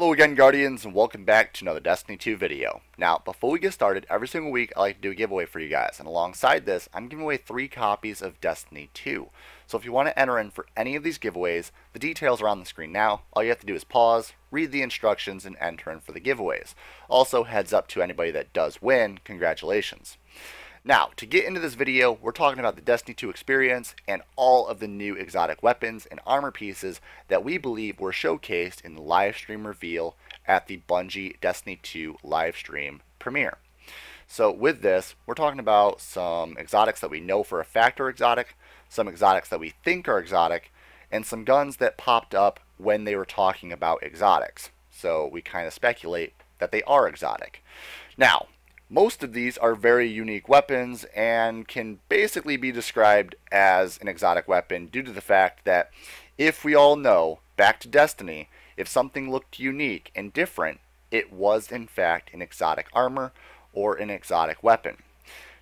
Hello again, Guardians, and welcome back to another Destiny 2 video. Now, before we get started, every single week I like to do a giveaway for you guys, and alongside this, I'm giving away 3 copies of Destiny 2. So if you want to enter in for any of these giveaways, the details are on the screen now. All you have to do is pause, read the instructions, and enter in for the giveaways. Also, heads up to anybody that does win, congratulations. Now, to get into this video, we're talking about the Destiny 2 experience and all of the new exotic weapons and armor pieces that we believe were showcased in the live stream reveal at the Bungie Destiny 2 live stream premiere. So with this, we're talking about some exotics that we know for a fact are exotic, some exotics that we think are exotic, and some guns that popped up when they were talking about exotics. So we kind of speculate that they are exotic. Now, most of these are very unique weapons and can basically be described as an exotic weapon due to the fact that, if we all know, back to Destiny, if something looked unique and different, it was in fact an exotic armor or an exotic weapon.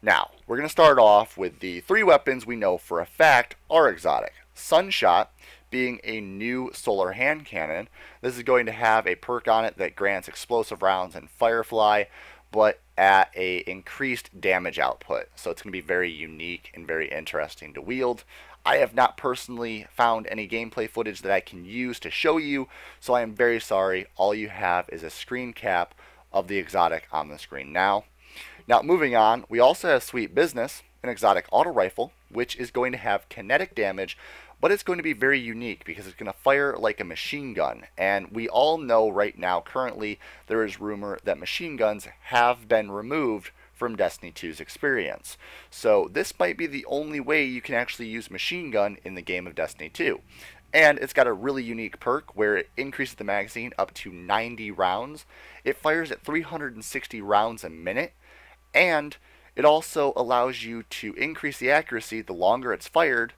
Now, we're going to start off with the 3 weapons we know for a fact are exotic. Sunshot being a new solar hand cannon. This is going to have a perk on it that grants explosive rounds and Firefly, but at a increased damage output. So it's going to be very unique and very interesting to wield. I have not personally found any gameplay footage that I can use to show you, so I am very sorry. All you have is a screen cap of the exotic on the screen now. Now, moving on, we also have Sweet Business, an exotic auto rifle, which is going to have kinetic damage, but it's going to be very unique because it's going to fire like a machine gun. And we all know right now, currently, there is rumor that machine guns have been removed from Destiny 2's experience. So this might be the only way you can actually use machine gun in the game of Destiny 2. And it's got a really unique perk where it increases the magazine up to 90 rounds. It fires at 360 rounds a minute, and it also allows you to increase the accuracy the longer it's fired,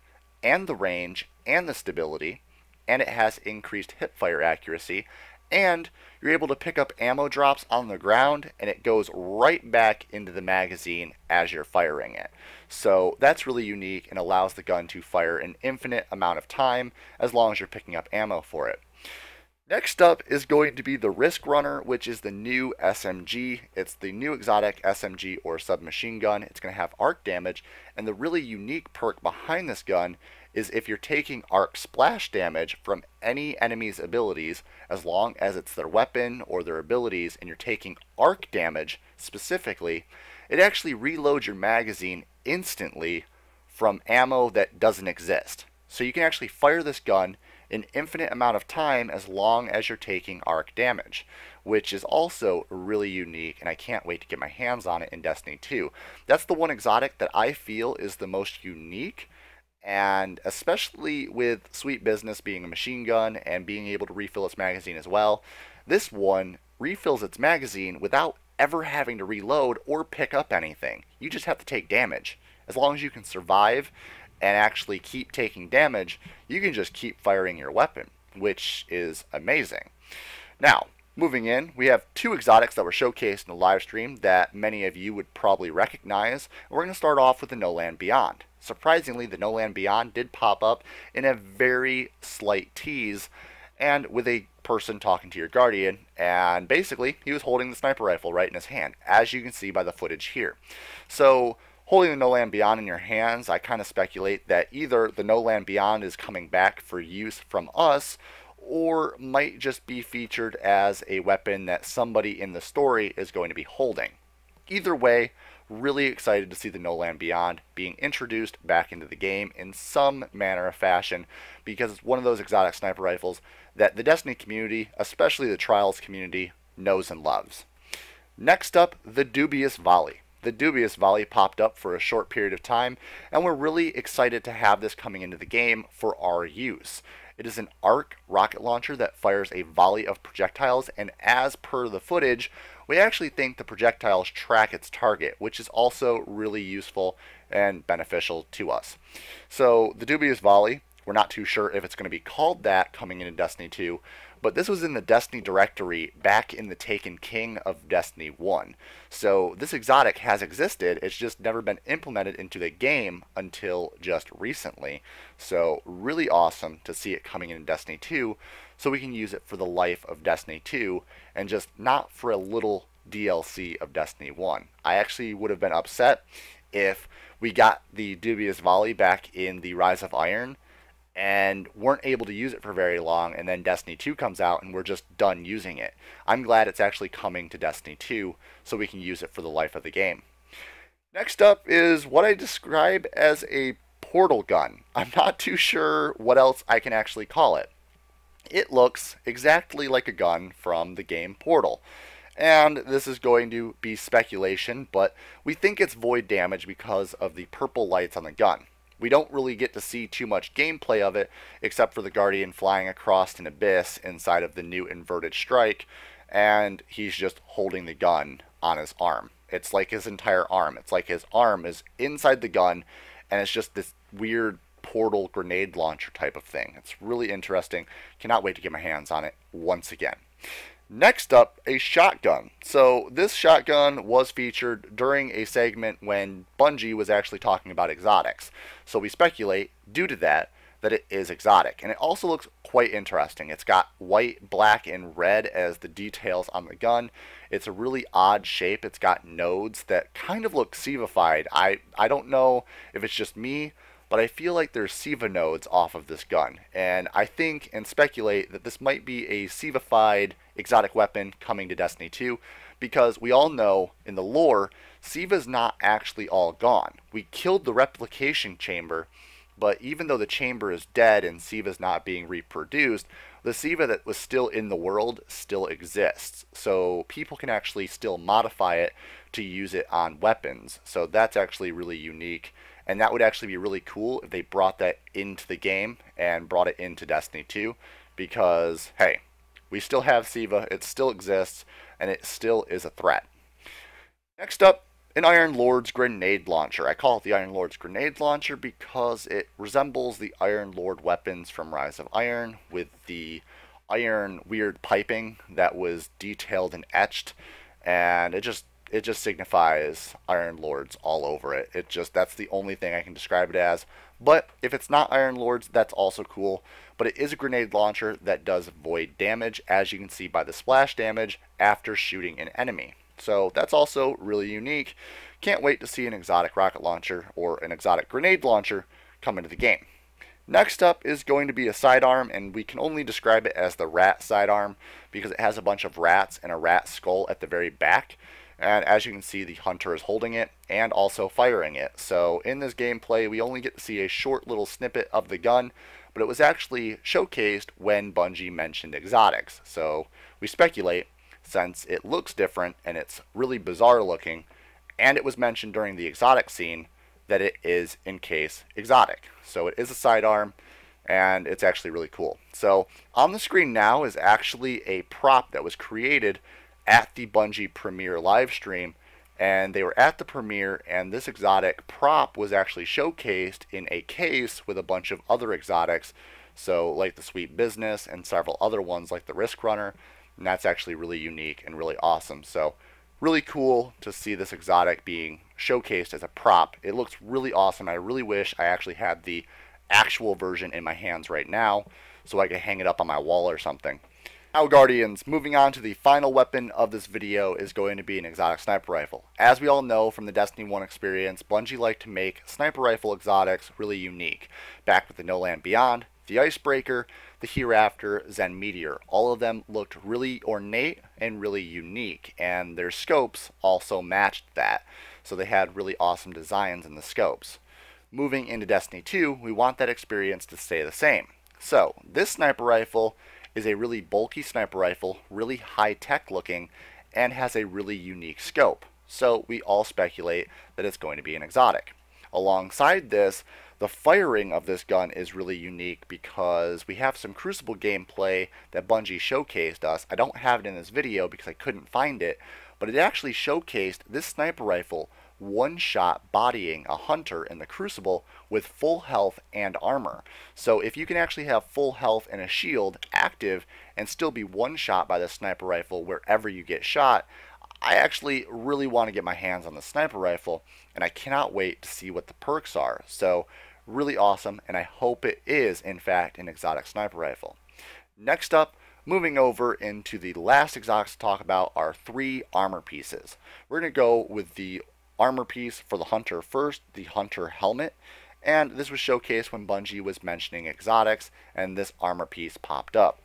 and the range, and the stability, and it has increased hipfire accuracy, and you're able to pick up ammo drops on the ground, and it goes right back into the magazine as you're firing it. So that's really unique and allows the gun to fire an infinite amount of time as long as you're picking up ammo for it. Next up is going to be the Risk Runner, which is the new SMG. It's the new exotic SMG or submachine gun. It's going to have arc damage, and the really unique perk behind this gun is if you're taking arc splash damage from any enemy's abilities, as long as it's their weapon or their abilities, and you're taking arc damage specifically, it actually reloads your magazine instantly from ammo that doesn't exist. So you can actually fire this gun an infinite amount of time as long as you're taking arc damage, which is also really unique, and I can't wait to get my hands on it in Destiny 2. That's the one exotic that I feel is the most unique, and especially with Sweet Business being a machine gun and being able to refill its magazine as well, this one refills its magazine without ever having to reload or pick up anything. You just have to take damage. As long as you can survive and actually keep taking damage, you can just keep firing your weapon, which is amazing. Now, moving in, we have 2 exotics that were showcased in the live stream that many of you would probably recognize. We're going to start off with the No Land Beyond. Surprisingly, the No Land Beyond did pop up in a very slight tease, and with a person talking to your Guardian, and basically he was holding the sniper rifle right in his hand, as you can see by the footage here. So, holding the No Land Beyond in your hands, I kind of speculate that either the No Land Beyond is coming back for use from us, or might just be featured as a weapon that somebody in the story is going to be holding. Either way, really excited to see the No Land Beyond being introduced back into the game in some manner of fashion, because it's one of those exotic sniper rifles that the Destiny community, especially the Trials community, knows and loves. Next up, the Dubious Volley. The Dubious Volley popped up for a short period of time, and we're really excited to have this coming into the game for our use. It is an arc rocket launcher that fires a volley of projectiles, and as per the footage, we actually think the projectiles track its target, which is also really useful and beneficial to us. So the Dubious Volley, we're not too sure if it's going to be called that coming into Destiny 2, but this was in the Destiny directory back in the Taken King of Destiny 1. So this exotic has existed, it's just never been implemented into the game until just recently. So really awesome to see it coming in Destiny 2. so we can use it for the life of Destiny 2 and just not for a little DLC of Destiny 1. I actually would have been upset if we got the Dubious Volley back in the Rise of Iron and weren't able to use it for very long, and then Destiny 2 comes out and we're just done using it. I'm glad it's actually coming to Destiny 2 so we can use it for the life of the game. Next up is what I describe as a portal gun. I'm not too sure what else I can actually call it. It looks exactly like a gun from the game Portal. And this is going to be speculation, but we think it's void damage because of the purple lights on the gun. We don't really get to see too much gameplay of it, except for the Guardian flying across an abyss inside of the new inverted strike, and he's just holding the gun on his arm. It's like his entire arm. It's like his arm is inside the gun, and it's just this weird portal grenade launcher type of thing. It's really interesting. Cannot wait to get my hands on it once again. Next up, a shotgun. So this shotgun was featured during a segment when Bungie was actually talking about exotics. So we speculate, due to that it is exotic. And it also looks quite interesting. It's got white, black, and red as the details on the gun. It's a really odd shape. It's got nodes that kind of look Siva-fied. I don't know if it's just me, but I feel like there's Siva nodes off of this gun. And I think and speculate that this might be a Siva-fied exotic weapon coming to Destiny 2, because we all know in the lore, Siva's not actually all gone. We killed the replication chamber, but even though the chamber is dead and Siva's not being reproduced, the Siva that was still in the world still exists. So people can actually still modify it to use it on weapons. So that's actually really unique. And that would actually be really cool if they brought that into the game and brought it into Destiny 2. Because, hey, we still have Siva, it still exists, and it still is a threat. Next up, an Iron Lord's grenade launcher. I call it the Iron Lord's grenade launcher because it resembles the Iron Lord weapons from Rise of Iron, with the iron weird piping that was detailed and etched, and it just signifies Iron Lords all over it. That's the only thing I can describe it as. But if it's not Iron Lords, that's also cool. But it is a grenade launcher that does void damage, as you can see by the splash damage after shooting an enemy. So that's also really unique. Can't wait to see an exotic rocket launcher or an exotic grenade launcher come into the game. Next up is going to be a sidearm, and we can only describe it as the rat sidearm because it has a bunch of rats and a rat skull at the very back. And as you can see, the hunter is holding it and also firing it. So in this gameplay, we only get to see a short little snippet of the gun, but it was actually showcased when Bungie mentioned exotics. So we speculate, since it looks different and it's really bizarre looking, and it was mentioned during the exotic scene, that it is in case exotic. So it is a sidearm, and it's actually really cool. So on the screen now is actually a prop that was created at the Bungie premiere live stream, and they were at the premiere, and this exotic prop was actually showcased in a case with a bunch of other exotics, so like the Sweet Business and several other ones like the Risk Runner, and that's actually really unique and really awesome. So really cool to see this exotic being showcased as a prop. It looks really awesome. I really wish I actually had the actual version in my hands right now so I could hang it up on my wall or something. Now, Guardians, moving on to the final weapon of this video is going to be an exotic sniper rifle. As we all know from the Destiny 1 experience, Bungie liked to make sniper rifle exotics really unique. Back with the No Land Beyond, the Icebreaker, the Hereafter, Zen Meteor. All of them looked really ornate and really unique, and their scopes also matched that. So they had really awesome designs in the scopes. Moving into Destiny 2, we want that experience to stay the same. So this sniper rifle is a really bulky sniper rifle, really high-tech looking, and has a really unique scope. So we all speculate that it's going to be an exotic. Alongside this, the firing of this gun is really unique because we have some Crucible gameplay that Bungie showcased us. I don't have it in this video because I couldn't find it, but it actually showcased this sniper rifle one-shot bodying a hunter in the Crucible with full health and armor. So if you can actually have full health and a shield active and still be one-shot by the sniper rifle wherever you get shot, I actually really want to get my hands on the sniper rifle, and I cannot wait to see what the perks are. So really awesome, and I hope it is in fact an exotic sniper rifle. Next up, moving over into the last exotics to talk about are 3 armor pieces. We're going to go with the armor piece for the Hunter first, the Hunter helmet. And this was showcased when Bungie was mentioning exotics, and this armor piece popped up.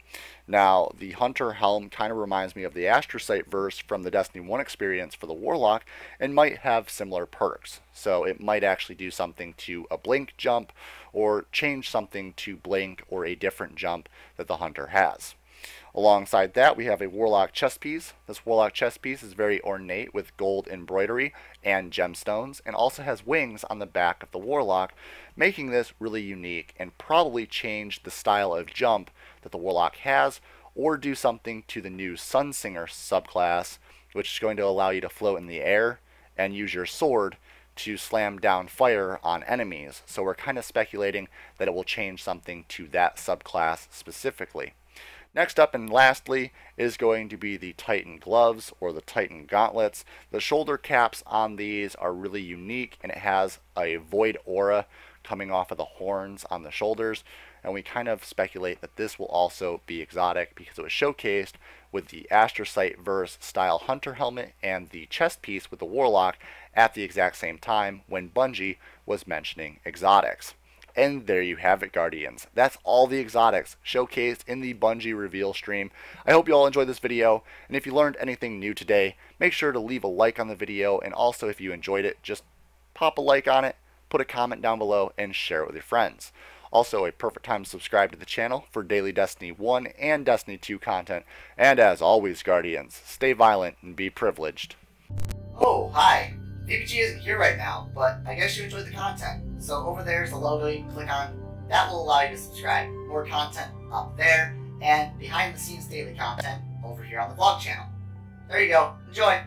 Now, the Hunter helm kind of reminds me of the Astrocyte verse from the Destiny 1 experience for the Warlock, and might have similar perks. So it might actually do something to a blink jump, or change something to blink or a different jump that the Hunter has. Alongside that, we have a Warlock chest piece. This Warlock chest piece is very ornate with gold embroidery and gemstones, and also has wings on the back of the Warlock, making this really unique and probably change the style of jump that the Warlock has, or do something to the new Sunsinger subclass, which is going to allow you to float in the air and use your sword to slam down fire on enemies. So we're kind of speculating that it will change something to that subclass specifically. Next up and lastly is going to be the Titan gloves or the Titan gauntlets. The shoulder caps on these are really unique, and it has a void aura coming off of the horns on the shoulders, and we kind of speculate that this will also be exotic because it was showcased with the Astrocyte verse style Hunter helmet and the chest piece with the Warlock at the exact same time when Bungie was mentioning exotics. And there you have it, Guardians. That's all the exotics showcased in the Bungie reveal stream. I hope you all enjoyed this video, and if you learned anything new today, make sure to leave a like on the video, and also if you enjoyed it, just pop a like on it, put a comment down below, and share it with your friends. Also, a perfect time to subscribe to the channel for daily Destiny 1 and Destiny 2 content. And as always, Guardians, stay violent and be privileged. Oh, hi. VPG isn't here right now, but I guess you enjoyed the content. So over there's the logo you can click on. That will allow you to subscribe. More content up there, and behind the scenes daily content over here on the vlog channel. There you go. Enjoy!